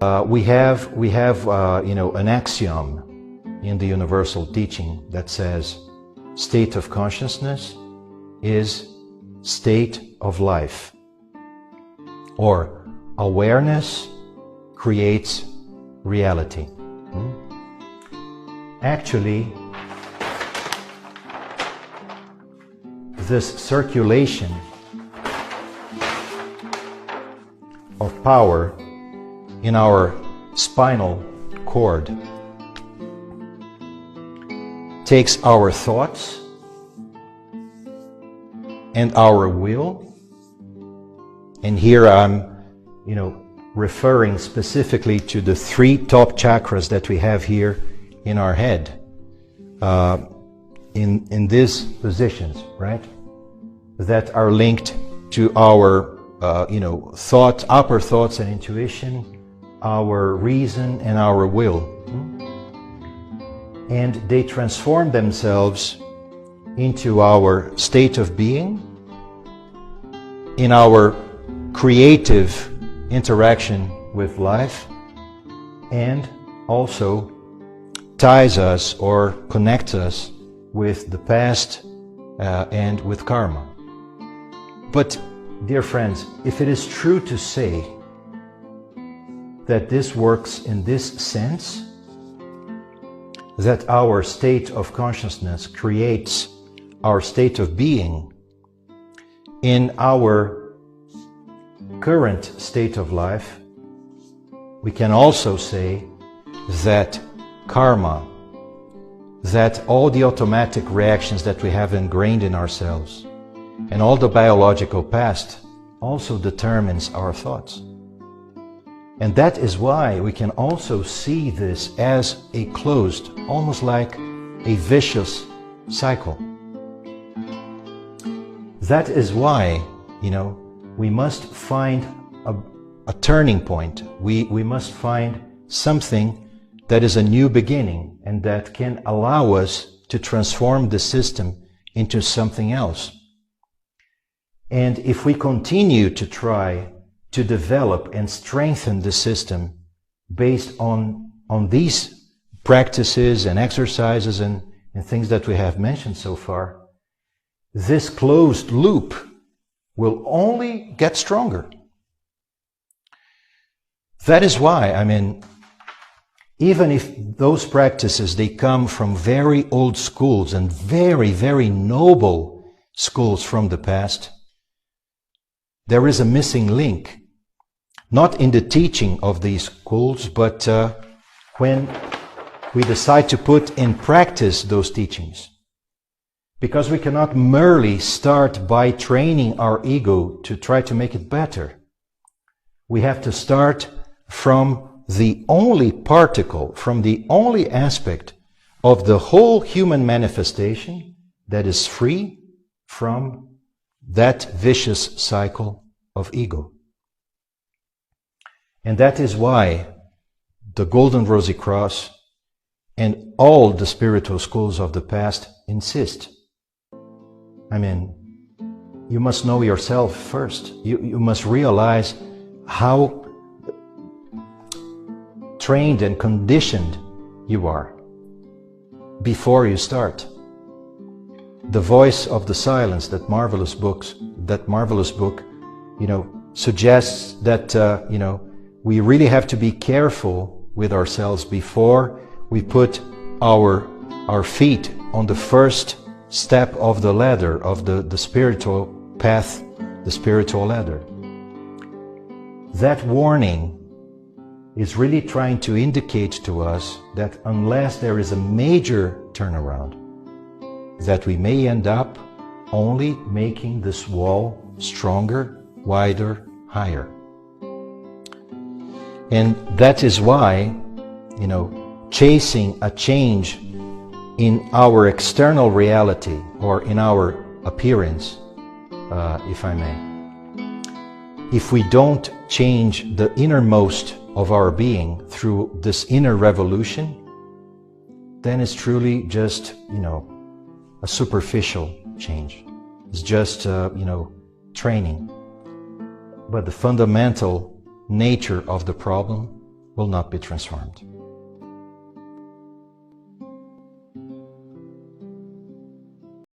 We have an axiom in the universal teaching that says state of consciousness is state of life, or awareness creates reality. Actually, this circulation of power in our spinal cord takes our thoughts and our will, and here I'm, referring specifically to the 3 top chakras that we have here in our head, in these positions, right? That are linked to our, upper thoughts and intuition, our reason and our will. And they transform themselves into our state of being, in our creative interaction with life, and also ties us or connects us with the past and with karma. But, dear friends, if it is true to say that this works in this sense, that our state of consciousness creates our state of being, in our current state of life, we can also say that karma, that all the automatic reactions that we have ingrained in ourselves, and all the biological past also determines our thoughts. And that is why we can also see this as a closed, almost like a vicious cycle. That is why, we must find a turning point. We must find something that is a new beginning and that can allow us to transform the system into something else. And if we continue to try to develop and strengthen the system based on these practices and exercises and things that we have mentioned so far, this closed loop will only get stronger. That is why, even if those practices, they come from very old schools and very, very noble schools from the past, there is a missing link. Not in the teaching of these schools, but when we decide to put in practice those teachings. Because we cannot merely start by training our ego to try to make it better. We have to start from the only particle, from the only aspect of the whole human manifestation that is free from that vicious cycle of ego. And that is why the Golden Rosy Cross and all the spiritual schools of the past insist. You must know yourself first. You must realize how trained and conditioned you are before you start. The Voice of the Silence, that marvelous book, suggests that, we really have to be careful with ourselves before we put our feet on the first step of the ladder, of the spiritual path, the spiritual ladder. That warning is really trying to indicate to us that unless there is a major turnaround, that we may end up only making this wall stronger, wider, higher. And that is why, chasing a change in our external reality or in our appearance, if I may, if we don't change the innermost of our being through this inner revolution, then it's truly just, a superficial change. It's just, training. But the fundamental nature of the problem will not be transformed.